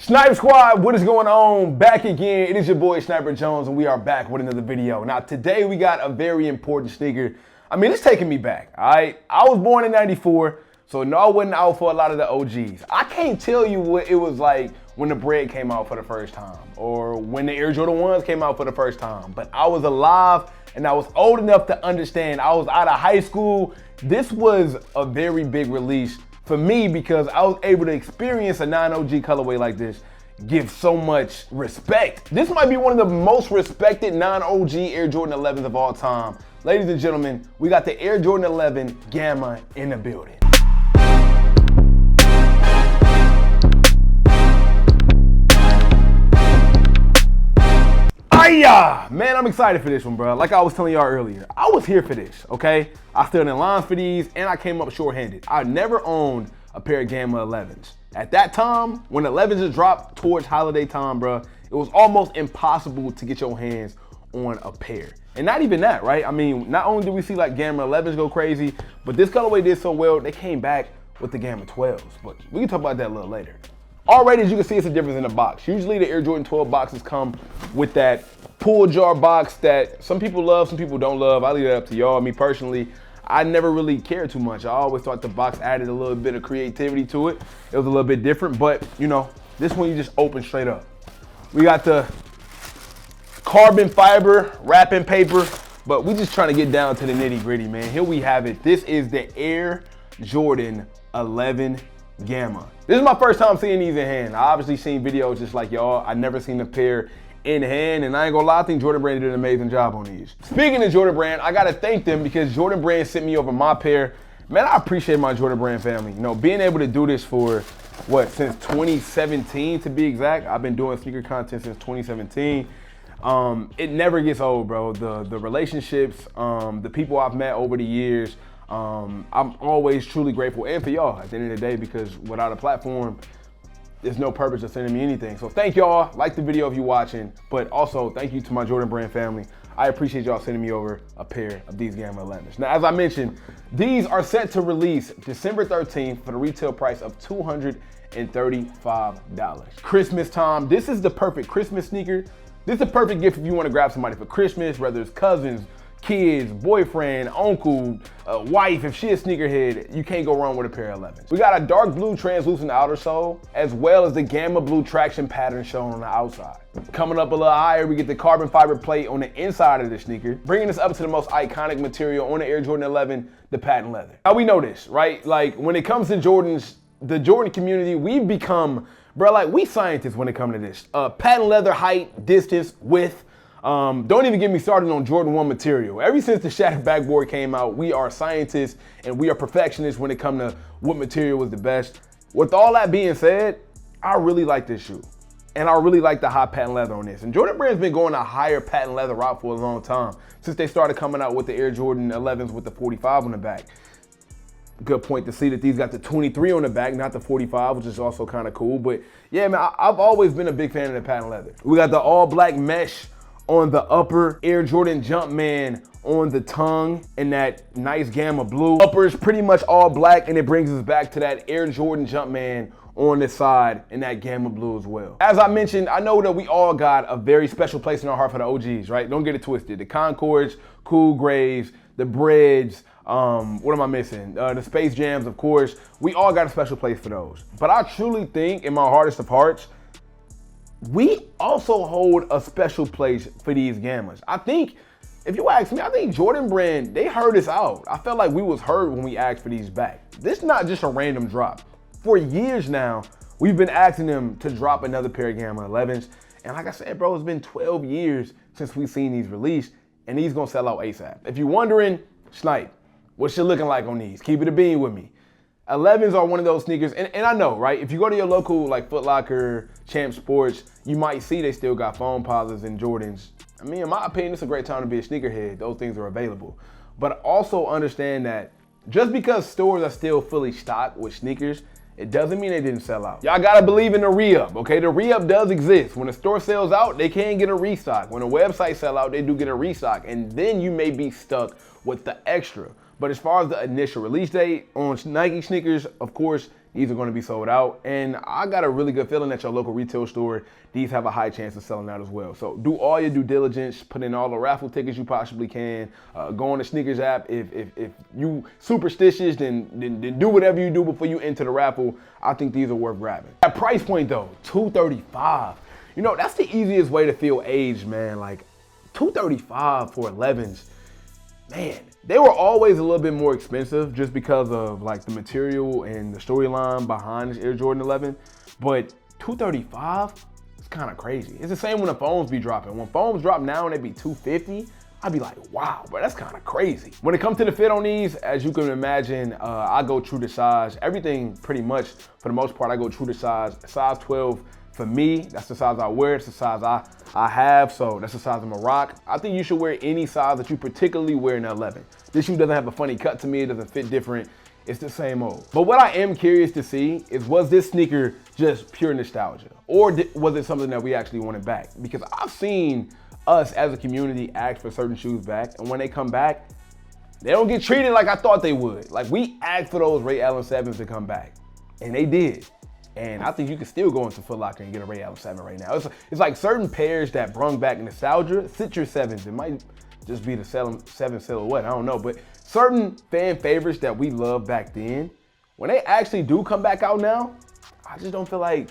Sniper Squad, what is going on? Back again. It is your boy Sniper Jones, and we are back with another video. Now, today we got a very important sneaker. I mean, it's taking me back, all right? I was born in '94, so no, I wasn't out for a lot of the OGs. I can't tell you what it was like when the bread came out for the first time, or when the Air Jordan 1s came out for the first time, but I was alive and I was old enough to understand. I was out of high school. This was a very big release for me because I was able to experience a non-OG colorway like this, give so much respect. This might be one of the most respected non-OG Air Jordan 11s of all time. Ladies and gentlemen, we got the Air Jordan 11 Gamma in the building. Man, I'm excited for this one, bro. Like I was telling y'all earlier, I was here for this, okay? I stood in lines for these, and I came up short-handed. I never owned a pair of Gamma 11s. At that time, when 11s dropped towards holiday time, bro, it was almost impossible to get your hands on a pair. And not even that, right? I mean, not only did we see like Gamma 11s go crazy, but this colorway did so well, they came back with the Gamma 12s. But we can talk about that a little later. Already, as you can see, it's a difference in the box. Usually the Air Jordan 12 boxes come with that pull jar box that some people love, some people don't love. I leave that up to y'all. Me personally, I never really cared too much. I always thought the box added a little bit of creativity to it. It was a little bit different, but you know, this one you just open straight up. We got the carbon fiber wrapping paper, but we just trying to get down to the nitty gritty, man. Here we have it. This is the Air Jordan 11 Gamma. This is my first time seeing these in hand. I obviously seen videos just like y'all. I never seen a pair in hand, and I ain't gonna lie, I think Jordan Brand did an amazing job on these. Speaking of Jordan Brand, I gotta thank them because Jordan Brand sent me over my pair. Man, I appreciate my Jordan Brand family. You know, being able to do this for, what, since 2017 to be exact. I've been doing sneaker content since 2017. It never gets old, bro. The relationships, the people I've met over the years, I'm always truly grateful, and for y'all at the end of the day, because without a platform, there's no purpose of sending me anything. So thank y'all, like the video if you're watching, but also thank you to my Jordan Brand family. I appreciate y'all sending me over a pair of these Gamma 11s. Now, as I mentioned, these are set to release December 13th for the retail price of $235. Christmas time, this is the perfect Christmas sneaker. This is a perfect gift if you want to grab somebody for Christmas, whether it's cousins, kids, boyfriend, uncle, wife. If she a sneakerhead, you can't go wrong with a pair of 11s. We got a dark blue translucent outer sole, as well as the Gamma blue traction pattern shown on the outside. Coming up a little higher, we get the carbon fiber plate on the inside of the sneaker, bringing us up to the most iconic material on the Air Jordan 11, the patent leather. Now we know this, right? Like when it comes to Jordans, the Jordan community, we've become, bro, like we scientists when it comes to this. Patent leather height, distance, width. Don't even get me started on Jordan 1 material. Ever since the shattered backboard came out, we are scientists and we are perfectionists when it comes to what material was the best. With all that being said, I really like this shoe. And I really like the high patent leather on this. And Jordan Brand's been going a higher patent leather route for a long time, since they started coming out with the Air Jordan 11s with the 45 on the back. Good point to see that these got the 23 on the back, not the 45, which is also kind of cool. But yeah, man, I've always been a big fan of the patent leather. We got the all black mesh on the upper, Air Jordan Jumpman on the tongue, and that nice Gamma blue. Upper is pretty much all black, and it brings us back to that Air Jordan Jumpman on the side and that Gamma blue as well. As I mentioned, I know that we all got a very special place in our heart for the OGs, right? Don't get it twisted. The Concords, Cool Grays, the Breads, what am I missing? The Space Jams, of course. We all got a special place for those. But I truly think, in my hardest of hearts, we also hold a special place for these Gammas. I think, if you ask me, I think Jordan Brand, they heard us out. I felt like we was heard when we asked for these back. This is not just a random drop. For years now, we've been asking them to drop another pair of Gamma 11s. And like I said, bro, it's been 12 years since we've seen these released, and these gonna sell out ASAP. If you're wondering, Snipe, what's shit looking like on these? Keep it a bean with me. 11s are one of those sneakers, and I know, right? If you go to your local like Foot Locker, Champ Sports, you might see they still got foam positives and Jordans. I mean, in my opinion, it's a great time to be a sneakerhead. Those things are available. But also understand that just because stores are still fully stocked with sneakers, it doesn't mean they didn't sell out. Y'all gotta believe in the re-up, okay? The re-up does exist. When a store sells out, they can get a restock. When a website sell out, they do get a restock. And then you may be stuck with the extra. But as far as the initial release date on Nike sneakers, of course, these are going to be sold out. And I got a really good feeling that your local retail store, these have a high chance of selling out as well. So do all your due diligence, put in all the raffle tickets you possibly can. Go on the sneakers app. If you superstitious, then do whatever you do before you enter the raffle. I think these are worth grabbing. At price point though, $235. You know, that's the easiest way to feel aged, man. Like $235 for 11s, man. They were always a little bit more expensive just because of like the material and the storyline behind this Air Jordan 11. But $235, it's kind of crazy. It's the same when the phones be dropping. When phones drop now and they be $250, I'd be like, wow, bro, that's kind of crazy. When it comes to the fit on these, as you can imagine, I go true to size. Everything pretty much, for the most part, I go true to size. Size 12 for me, that's the size I wear. It's the size I have, so that's the size I'm gonna rock. I think you should wear any size that you particularly wear in 11. This shoe doesn't have a funny cut to me. It doesn't fit different. It's the same old. But what I am curious to see is, was this sneaker just pure nostalgia? Or was it something that we actually wanted back? Because I've seen us as a community ask for certain shoes back, and when they come back, they don't get treated like I thought they would. Like, we asked for those Ray Allen 7s to come back, and they did. And I think you can still go into Foot Locker and get a Ray Allen 7 right now. It's like certain pairs that brung back nostalgia. Citrus 7s, it might just be the 7 silhouette, I don't know. But certain fan favorites that we loved back then, when they actually do come back out now, I just don't feel like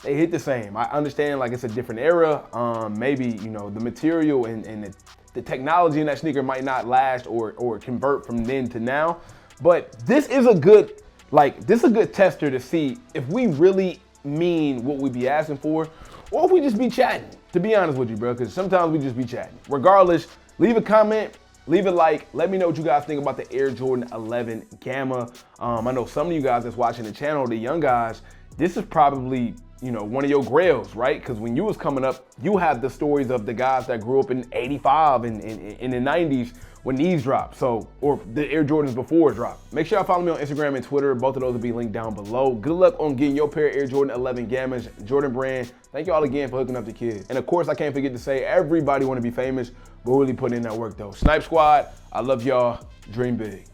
they hit the same. I understand like it's a different era. Maybe, you know, the material and the technology in that sneaker might not last or convert from then to now. But this is a good tester to see if we really mean what we be asking for, or if we just be chatting, to be honest with you, bro, because sometimes we just be chatting. Regardless, leave a comment, leave a like, let me know what you guys think about the Air Jordan 11 Gamma. I know some of you guys that's watching the channel, the young guys, this is probably, you know, one of your grails, right? Because when you was coming up, you have the stories of the guys that grew up in 85 and in the 90s when these dropped, or the Air Jordans before it dropped. Make sure y'all follow me on Instagram and Twitter. Both of those will be linked down below. Good luck on getting your pair of Air Jordan 11 Gammas, Jordan Brand. Thank y'all again for hooking up the kids. And of course, I can't forget to say, everybody want to be famous, but really putting in that work though. Snipe Squad, I love y'all. Dream big.